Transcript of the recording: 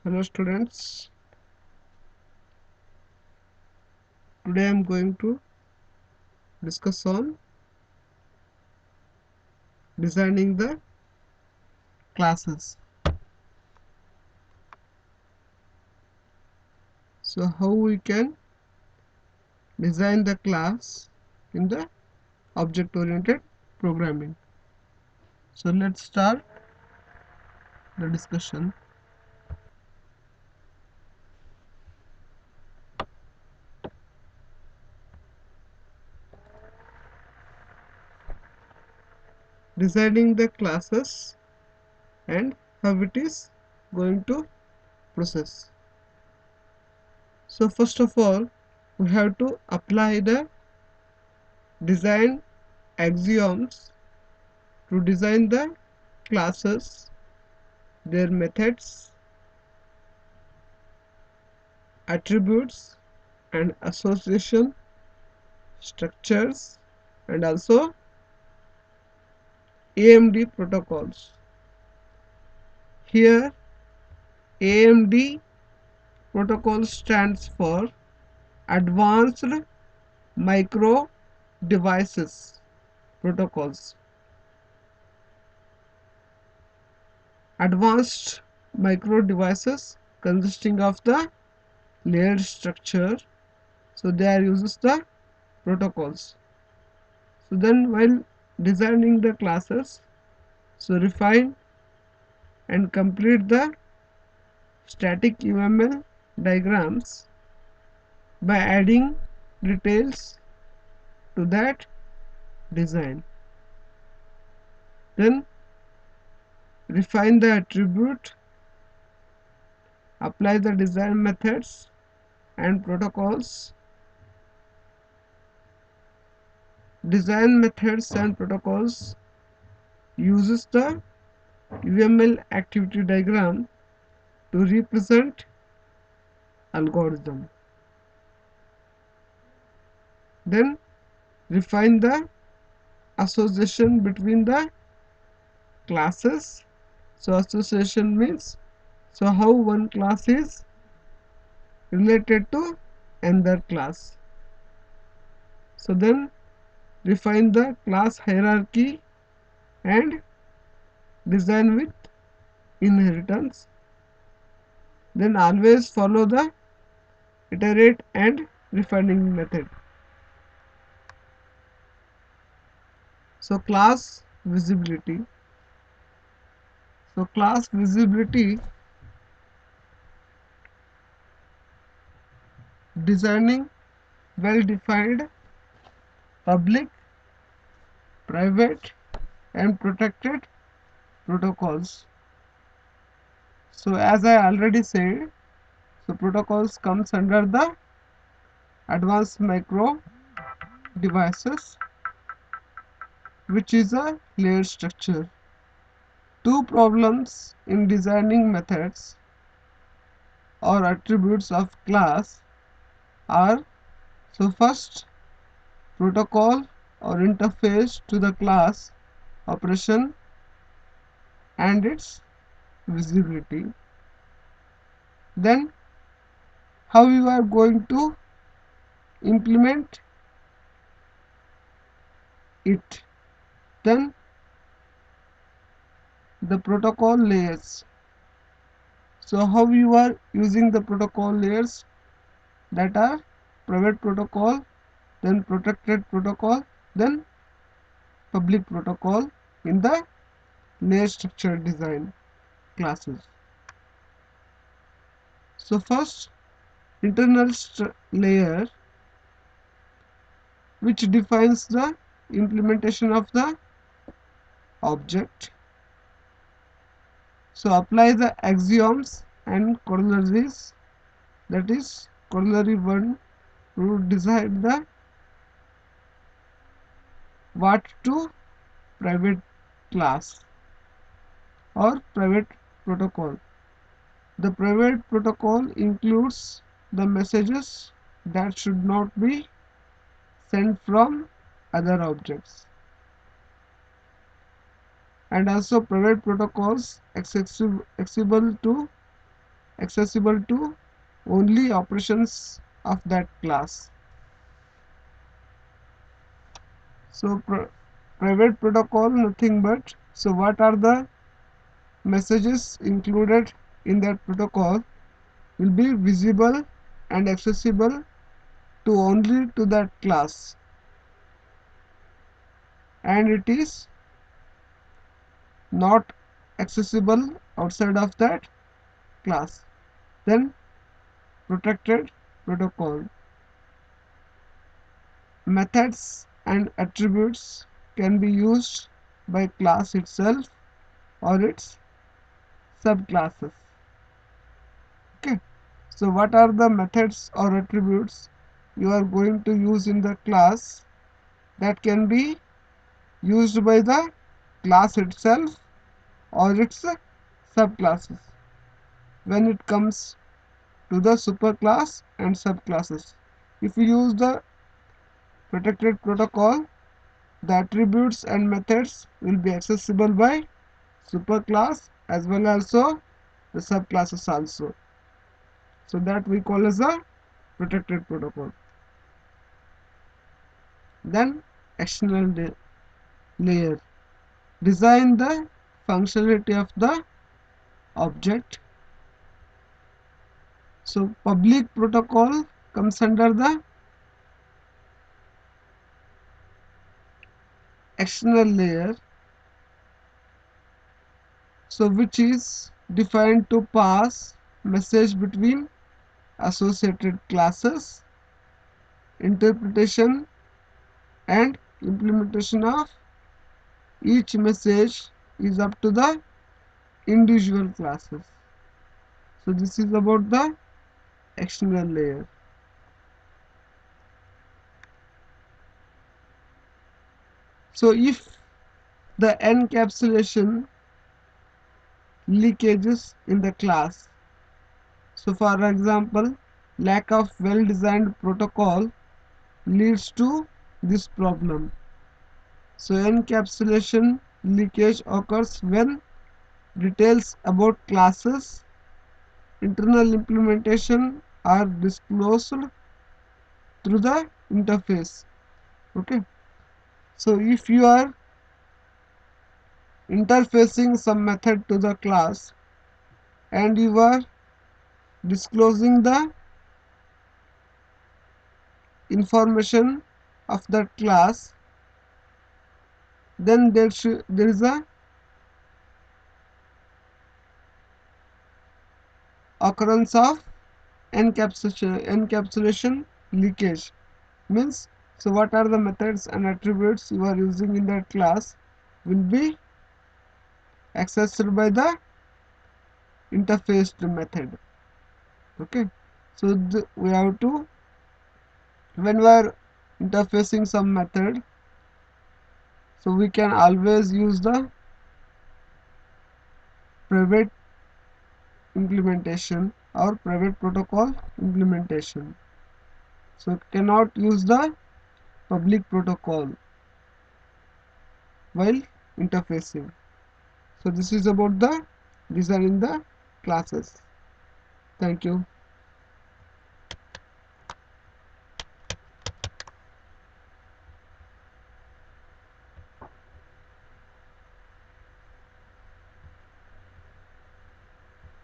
Hello students, today I am going to discuss on designing the classes. So how we can design the class in the object oriented programming. So let's start the discussion. Designing the classes and how it is going to process. So first of all, we have to apply the design axioms to design the classes, their methods, attributes and association structures, and also AMD protocols. Here AMD protocol stands for Advanced Micro Devices Protocols. Advanced micro devices consisting of the layered structure, so they are uses the protocols. So then while designing the classes, so refine and complete the static UML diagrams by adding details to that design. Then refine the attribute, apply the design methods and protocols. Design methods and protocols uses the UML activity diagram to represent algorithm. Then refine the association between the classes. So association means how one class is related to another class. So then refine the class hierarchy and design with inheritance. Then always follow the iterate and refining method. So class visibility. So class visibility, designing well defined public, private and protected protocols. So as I already said, so protocols comes under the advanced micro devices, which is a layered structure. Two problems in designing methods or attributes of class are, so first, protocol or interface to the class operation and its visibility. Then how you are going to implement it. Then the protocol layers. So how you are using the protocol layers, that are private protocol, then protected protocol, then public protocol in the layer structure design classes. So first, internal layer, which defines the implementation of the object. So apply the axioms and corollaries, that is corollary 1 to decide the what to private class or private protocol. The private protocol includes the messages that should not be sent from other objects, and also private protocols accessible to accessible to only operations of that class. So private protocol, nothing but, so what are the messages included in that protocol will be visible and accessible to only to that class, and it is not accessible outside of that class. Then protected protocol. Methods and attributes can be used by class itself or its subclasses. Okay. So what are the methods or attributes you are going to use in the class that can be used by the class itself or its subclasses when it comes to the superclass and subclasses? If you use the protected protocol, the attributes and methods will be accessible by superclass as well as also the subclasses also. So that we call as a protected protocol. Then external layer. Design the functionality of the object. So public protocol comes under the external layer, so which is defined to pass message between associated classes. Interpretation and implementation of each message is up to the individual classes. So this is about the external layer. So if the encapsulation leakages in the class, so for example, lack of well-designed protocol leads to this problem. So encapsulation leakage occurs when details about classes internal implementation are disclosed through the interface. Okay. So if you are interfacing some method to the class and you are disclosing the information of that class, then there is a occurrence of encapsulation leakage. Means, so what are the methods and attributes you are using in that class will be accessed by the interfaced method. Okay. So we have to, when we are interfacing some method, so we can always use the private implementation or private protocol implementation. So cannot use the public protocol while interfacing. So this is about the designing the classes. Thank you.